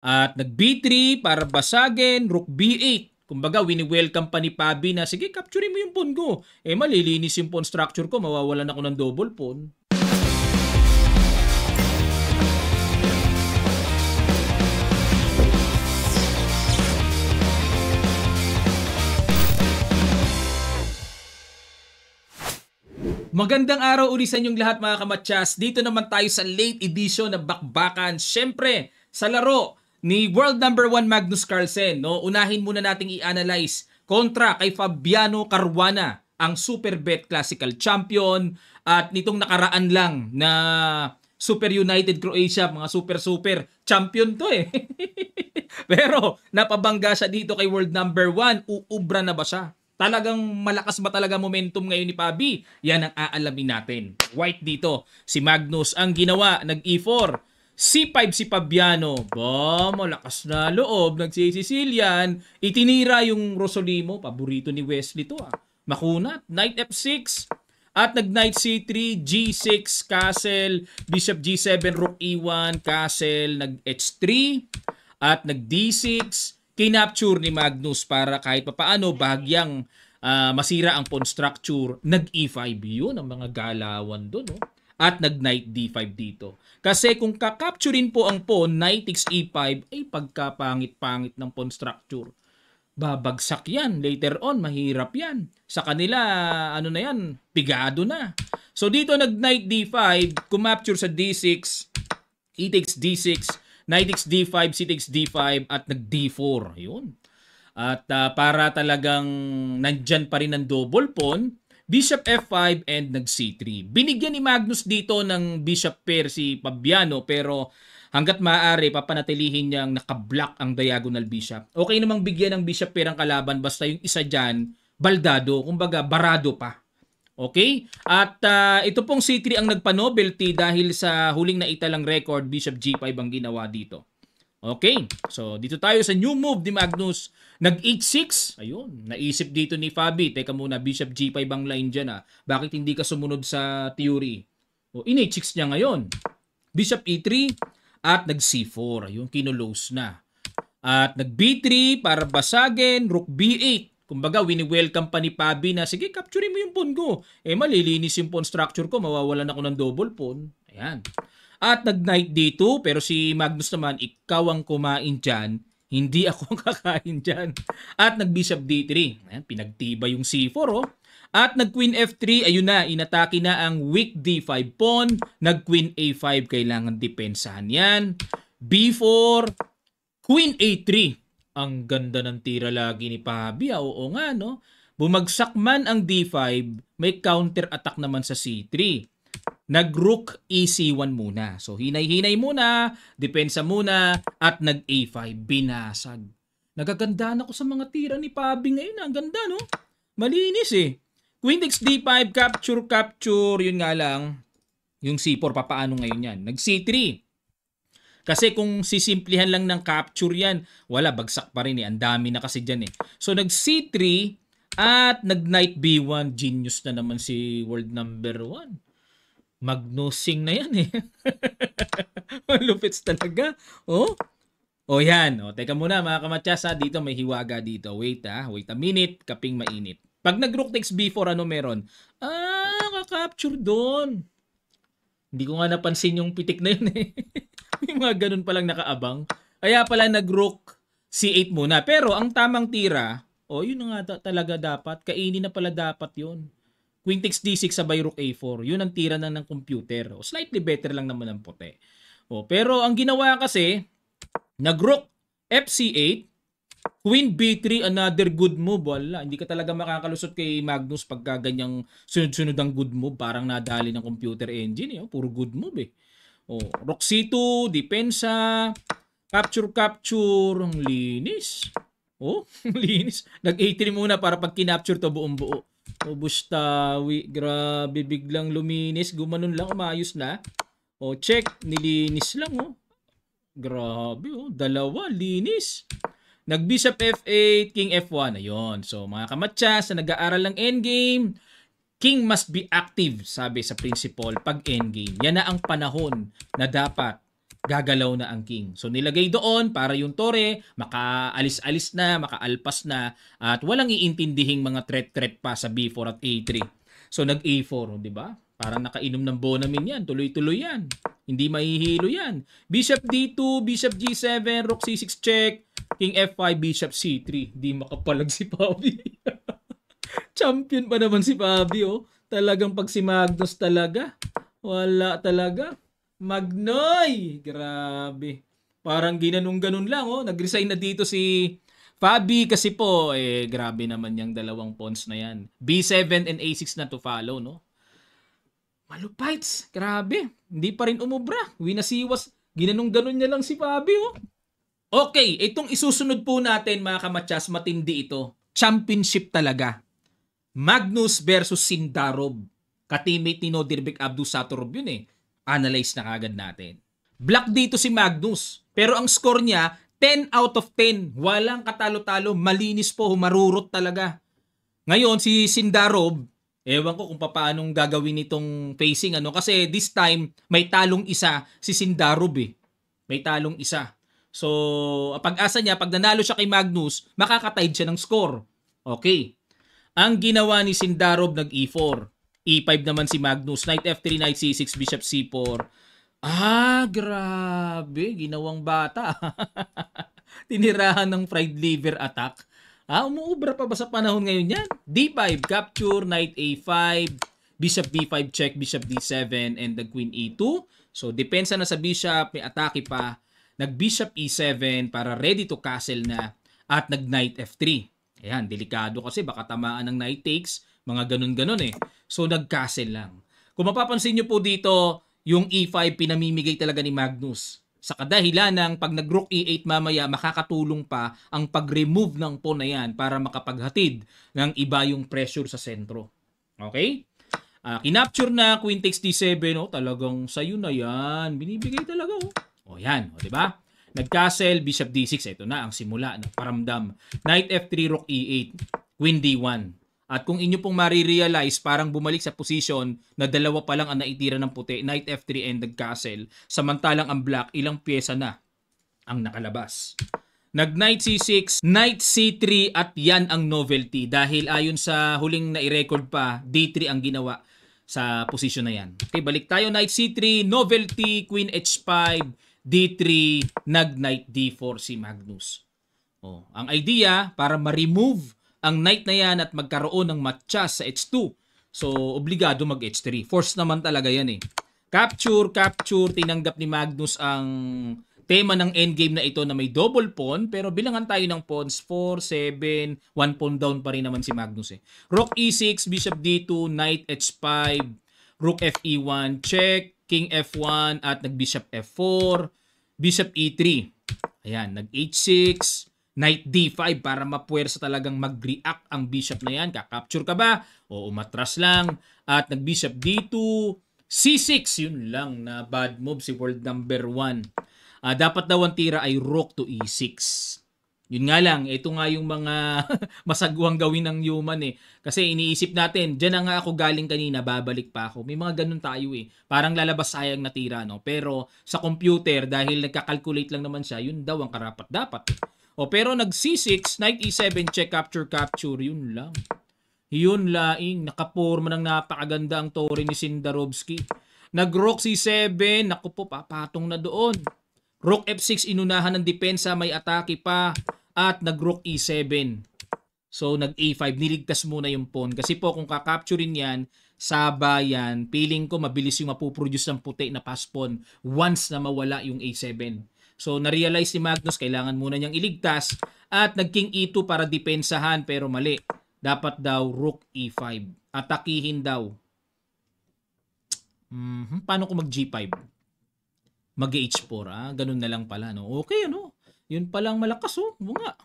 At nag B3 para basagin, rook B8. Kumbaga, wini-welcome pa ni Pabi na, sige, capture mo yung pawn ko. Eh, malilinis yung pawn structure ko, mawawalan ako ng double pawn. Magandang araw uli sa inyong lahat mga kamatsas. Dito naman tayo sa late edition ng Bakbakan. Siyempre, sa laro ni World number 1 Magnus Carlsen. No? Unahin muna nating i-analyze kontra kay Fabiano Caruana, ang Superbet Classical Champion. At nitong nakaraan lang na Super United Croatia, mga super champion to eh. Pero napabangga siya dito kay World number 1. Uubra na ba siya? Talagang malakas ba talaga momentum ngayon ni Pabi? Yan ang aalamin natin. White dito. Si Magnus ang ginawa. Nag-E4. C5 si Fabiano. Ba, malakas na loob. Nagsisicilian. Itinira yung Rosolimo. Paborito ni Wesley to ah. Makunat. Knight F6. At nag-Knight C3, G6, Castle, Bishop G7, Rook E1, Castle, nag-H3. At nag-D6. Kinapture ni Magnus para kahit papaano bahagyang masira ang pawn structure. Nag-E5 yun ang mga galawan doon. No? At nag-Knight D5 dito. Kasi kung kakapturin po ang pawn, Knight takes E5, ay pagkapangit-pangit ng pawn structure. Babagsak yan. Later on, mahirap yan. Sa kanila, ano na yan, pigado na. So dito nag-Knight D5, kumapture sa D6, E takes D6, Knight takes D5, C takes D5, at nag-D4. Ayun. At para talagang nandyan pa rin ang double pawn, Bishop F5 and nag-C3. Binigyan ni Magnus dito ng Bishop pair si Fabiano, pero hanggat maaari, papanatilihin niyang nakablock ang diagonal bishop. Okay namang bigyan ng Bishop pair ang kalaban, basta yung isa dyan, baldado, kumbaga barado pa. Okay? At ito pong C3 ang nagpa-novelty dahil sa huling naitalang record, Bishop G5 ang ginawa dito. Okay? So, dito tayo sa new move ni Magnus. Nag-H6. Ayun. Naisip dito ni Fabi. Teka muna, Bishop G5 ang line dyan ah. Bakit hindi ka sumunod sa theory? O, in-H6 niya ngayon. Bishop E3 at nag-C4. Ayun, kinulose na. At nag-B3 para basagin, Rook B8. Kumbaga, wini-welcome pa ni Pabi na, sige, capture mo yung pawn ko. Eh, malilinis yung pawn structure ko, mawawalan ako ng double pawn. Ayan. At nag-Knight D2, pero si Magnus naman, ikaw ang kumain dyan, hindi ako ang kakain dyan. At nag-Bishop D3. Ayan, pinagtiba yung C4, oh. At nag-Queen F3, ayun na, inatake na ang weak D5 pawn. Nag-Queen A5, kailangan depensahan yan. B4, Queen A3. Ang ganda ng tira lagi ni Pabi. Oo nga, no? Bumagsak man ang D5, may counter-attack naman sa C3. Nag-Rook EC1 muna. So, hinay-hinay muna, depensa muna, at nag-A5. Binasag. Nagagandaan ako sa mga tira ni Pabi ngayon. Ang ganda, no? Malinis eh. Queen takes D5, capture. Yun nga lang, yung C4, papaano ngayon yan? Nag-C3. Kasi kung sisimplihan lang ng capture yan, wala, bagsak pa rin eh. Ang dami na kasi dyan eh. So nag-C3 at nag-Knight B1. Genius na naman si world number 1. Magnusing na yan eh. Malupits talaga. Oh? O yan. O, teka muna mga kamatsas ha. Dito may hiwaga dito. Wait a minute. Kaping mainit. Pag nag-Rook takes B4, ano meron? Kakapture doon. Hindi ko nga napansin yung pitik na yun eh. May mga ganun palang nakaabang. Kaya pala nag-Rook C8 muna. Pero ang tamang tira, yun na nga talaga dapat. Kainin na pala dapat yun. Queen takes D6 sabay Rook A4. Yun ang tira na ng computer. Slightly better lang naman ang puti. Pero ang ginawa kasi, nag-Rook FC8, Queen B3, another good move. Wala, hindi ka talaga makakalusot kay Magnus pagka ganyang sunod-sunod ang good move. Parang nadali ng computer engine. Puro good move eh. Rook C2, depensa, capture, ang linis. Linis. Nag-A3 muna para pag kinapture to buong buo. Bustawi, grabe, biglang luminis. Gumanon lang, umayos na. Check, nilinis lang. Grabe, dalawa, linis. Nag-Bishop F8, King F1. Ayun. So, mga kamatsas na nag-aaral ng endgame, King must be active, sabi sa principle, pag endgame. Yan na ang panahon na dapat gagalaw na ang king. So nilagay doon para yung tore makaalis-alis na, makaalpas na at walang iintindihing mga threat pa sa B4 at A3. So nag-A4, di ba? Parang nakainom ng Bonamin yan, tuloy-tuloy yan. Hindi mahihilo yan. Bishop D2, Bishop G7, Rook C6 check, King F5, Bishop C3. Di makapalag si Pabi. Champion pa naman si Pabi, oh. Talagang pag si Magnus talaga, wala talaga. Magnoy! Grabe. Parang ginanong-ganon lang, oh. Nag-resign na dito si Fabi kasi po, grabe naman yung dalawang pawns na yan. B7 and A6 na to follow, no? Malupites. Grabe. Hindi pa rin umubra. Winasiwas. Ginanong-ganon niya lang si Fabi, oh. Okay, itong isusunod po natin, mga kamatsas, matindi ito. Championship talaga. Magnus versus Sindarov. Ka-teammate ni Nodirbek Abdusattorov yun eh. Analyze na kagad natin. Black dito si Magnus. Pero ang score niya, 10 out of 10. Walang katalo-talo. Malinis po. Marurot talaga. Ngayon, si Sindarov, ewan ko kung paanong gagawin nitong facing. Kasi this time, may talong isa si Sindarov eh. May talong isa. So, pag-asa niya, pag nanalo siya kay Magnus, makakatied siya ng score. Okay. Ang ginawa ni Sindarov, nag-E4. E5 naman si Magnus. Knight F3, Knight C6, Bishop C4. Grabe. Ginawang bata. Tinirahan ng fried liver attack. Umuubra pa ba sa panahon ngayon yan? D5, capture, Knight A5, Bishop B5 check, Bishop D7, and the Queen E2. So, depensa na sa Bishop, may atake pa. Nag-Bishop E7 para ready to castle na at nag-Knight F3. Ayan, delikado kasi baka tamaan ng Knight takes, mga ganun-ganun eh. So, nag-castle lang. Kung mapapansin nyo po dito, yung E5 pinamimigay talaga ni Magnus. Sa kadahilan ng pag nag-Rook E8 mamaya, makakatulong pa ang pag-remove ng pawn na yan para makapaghatid ng iba yung pressure sa sentro. Okay? Kinapture na, Queen takes D7, talagang sayo na yan. Binibigay talaga, yan, di ba? Nag-castle, Bishop D6, ito na ang simula, paramdam. Knight F3, Rook E8, Queen D1. At kung inyo pong marirealize, parang bumalik sa position na dalawa pa lang ang naitira ng puti, Knight F3 and nag-castle. Samantalang ang black, ilang pyesa na ang nakalabas. Nag-Knight C6, Knight C3 at yan ang novelty. Dahil ayon sa huling na-record pa, D3 ang ginawa sa position na yan. Okay, balik tayo. Knight C3, novelty, Queen H5, D3, nag-Knight D4 si Magnus. Ang idea, para ma-remove ang knight na yan at magkaroon ng matchas sa H2. So, obligado mag-H3. Force naman talaga yan eh. Capture, tinanggap ni Magnus ang tema ng endgame na ito na may double pawn, pero bilangan tayo ng pawns, 4, 7, 1 pawn down pa rin naman si Magnus eh. Rook E6, Bishop D2, Knight H5, Rook FE1, check, King F1 at nag-Bishop F4, Bishop E3. Ayan, nag-H6, Knight D5 para mapuwersa talagang mag-react ang bishop na yan. Kakapture ka ba? O umatras lang. At nag-Bishop D2, C6. Yun lang na bad move si world number 1. Dapat daw ang tira ay Rook to E6. Yun nga lang, ito nga yung mga masagwang gawin ng human eh. Kasi iniisip natin, dyan na nga ako galing kanina, babalik pa ako. May mga ganun tayo eh. Parang lalabas sayang na tira, no? Pero sa computer, dahil nagkakalculate lang naman siya, yun daw ang karapat-dapat. Pero nag C6, Knight E7, check, capture, yun lang. Yun laing, nakaporma ng napakaganda ang tore ni Sindarovsky. Nag-Rook C7, naku po, papatong na doon. Rook F6, inunahan ng depensa, may atake pa. At nag-Rook E7. So, nag-A5, niligtas muna yung pawn. Kasi po, kung kakapturein yan, sabayan, feeling ko mabilis yung mapuproduce ng puti na pass pawn once na mawala yung A7. So, na-realize ni Magnus, kailangan muna niyang iligtas at nag-King E2 para depensahan pero mali. Dapat daw Rook E5. Atakihin daw. Paano kung mag-G5? Mag-H4, ganun na lang pala, no? Okay, ano? Yun palang malakas, nga.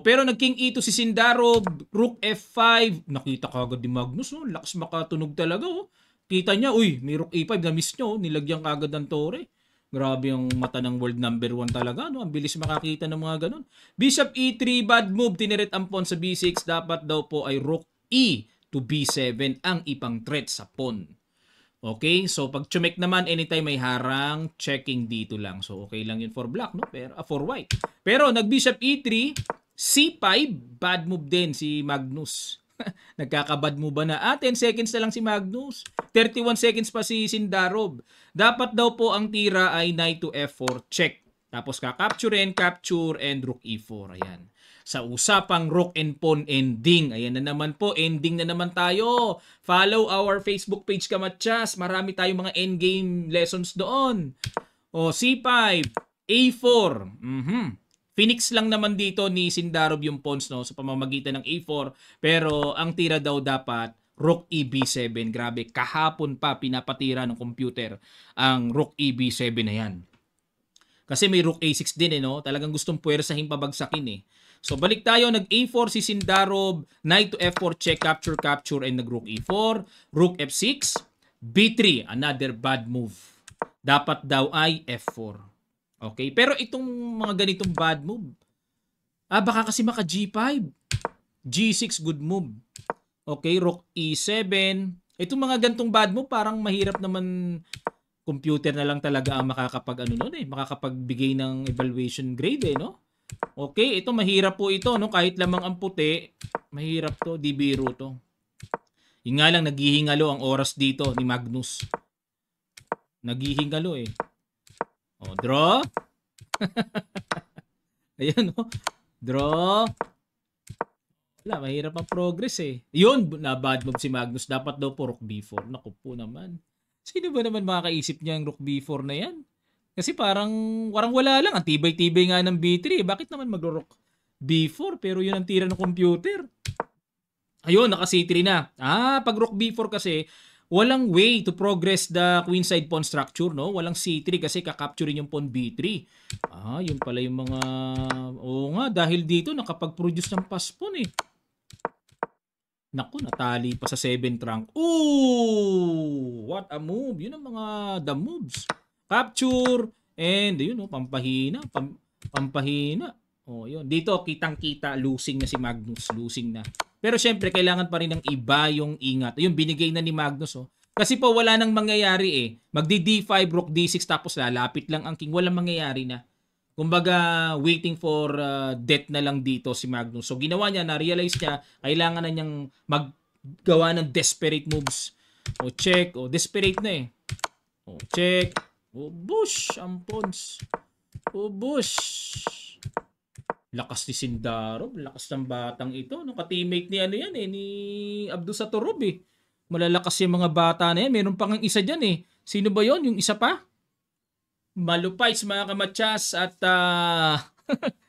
Pero nag-King E2 si Sindarov, Rook F5. Nakita kagad ni Magnus, lakas makatunog talaga, Kita niya, may Rook E5, na-miss niyo, nilagyan kagad ng tore. Grabe yung mata ng world number 1 talaga, no? Ang bilis makakita ng mga ganun. Bishop E3, bad move. Tinirit ang pawn sa B6. Dapat daw po ay Rook E to B7 ang ipang threat sa pawn. Okay, so pag chumek naman, anytime may harang, checking dito lang. So okay lang yun for black, no? Pero for white. Pero nag-bishop e3, c5, bad move din si Magnus. Nagkakabad move ba na? 10 seconds na lang si Magnus. 31 seconds pa si Sindarov. Dapat daw po ang tira ay knight to f4, check. Tapos kakapturein, capture, and rook e4. Ayan. Sa usapang rook and pawn ending. Ayan na naman po, ending na naman tayo. Follow our Facebook page Kamatsas. Marami tayong mga endgame lessons doon. O, C5, A4. Phoenix lang naman dito ni Sindarov yung pawns, no, sa pamamagitan ng A4. Pero ang tira daw dapat rook EB7. Grabe, kahapon pa pinapatira ng computer ang rook EB7 na yan. Kasi may rook A6 din, no? Talagang gustong puwersahin pabagsakin, eh. So, balik tayo. Nag-A4 si Sindarov. Knight to F4, check, capture, capture, and nag-rook E4. Rook F6. B3, another bad move. Dapat daw ay F4. Okay? Pero itong mga ganitong bad move, baka kasi maka G5. G6, good move. Okay, rook E7. Itong mga ganitong bad move, parang mahirap naman. Computer na lang talaga ang makakapagbigay ng evaluation grade, eh, no? Okay, ito mahirap po ito, no? Kahit lamang ang puti, mahirap to, di biro to. Yung nga lang, naghihingalo ang oras dito ni Magnus. Naghihingalo, eh. O, draw. Ayan, no? Draw. Wala, mahirap ang progress, eh. Yun, na bad move si Magnus. Dapat daw po rook B4. Naku po naman. Sino ba naman makakaisip niya ang rook B4 na yan? Kasi parang wala lang. Ang tibay-tibay nga ng B3. Bakit naman mag-rook B4? Pero yun ang tira ng computer. Ayun, naka C3 na. Pag rook B4 kasi, walang way to progress the queenside pawn structure, no? Walang C3 kasi kakapturin yung pawn B3. Yun pala yung mga... Oo nga, dahil dito nakapag-produce ng pass pawn, eh. Naku, natali pa sa 7th rank. Ooh! What a move. Yun ang mga the moves. Capture. And yun, pampahina. Pampahina. Yun. Dito, kitang-kita, losing na si Magnus. Losing na. Pero syempre, kailangan pa rin ng iba yung ingat. Yung binigay na ni Magnus. Kasi po, wala nang mangyayari, eh. Magdi D5, rook D6, tapos lalapit lang ang king. Walang mangyayari na. Kumbaga, waiting for death na lang dito si Magnus. So, ginawa niya, na-realize niya, kailangan na niyang maggawa ng desperate moves. Check. Desperate na, eh. Check. Bush, ang pawns. Bush. Lakas ni Sindarov. Lakas ng batang ito. Ka-teammate ni yan, eh, ni Abdusatorov, eh. Malalakas yung mga bata na yan. Meron pang isa dyan, eh. Sino ba yon? Yung isa pa? Malupites, mga Kamatsas, at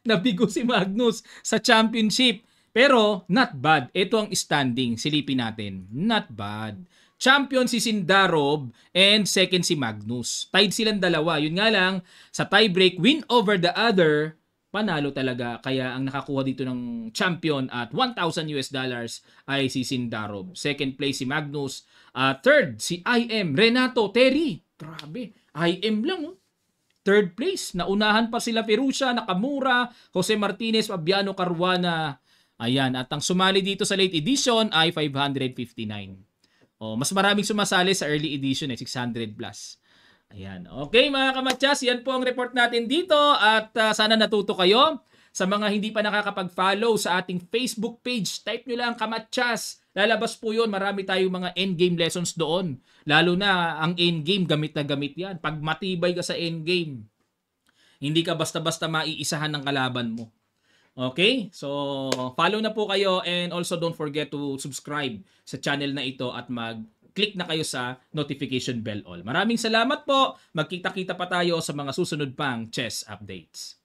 nabigo si Magnus sa championship. Pero not bad. Ito ang standing. Silipin natin. Not bad. Champion si Sindarov and second si Magnus. Tied silang dalawa. Yun nga lang, sa tiebreak, win over the other, panalo talaga. Kaya ang nakakuha dito ng champion at $1,000 ay si Sindarov. Second place si Magnus. Third, si IM, Renato Terry. Grabe. IM lang, Third place, naunahan pa sila Ferrucia, Nakamura, Jose Martinez, Fabiano Caruana. Ayan, at ang sumali dito sa late edition ay 559. Mas maraming sumasali sa early edition, 600 plus. Ayan. Okay, mga Kamatsas, yan po ang report natin dito at sana natuto kayo. Sa mga hindi pa nakakapag-follow sa ating Facebook page, type nyo lang Kamatsas. Lalabas po yun. Marami tayong mga endgame lessons doon. Lalo na ang endgame, gamit na gamit yan. Pag matibay ka sa endgame, hindi ka basta-basta maiisahan ng kalaban mo. Okay? So, follow na po kayo and also don't forget to subscribe sa channel na ito at mag-click na kayo sa notification bell all. Maraming salamat po. Magkita-kita pa tayo sa mga susunod pang chess updates.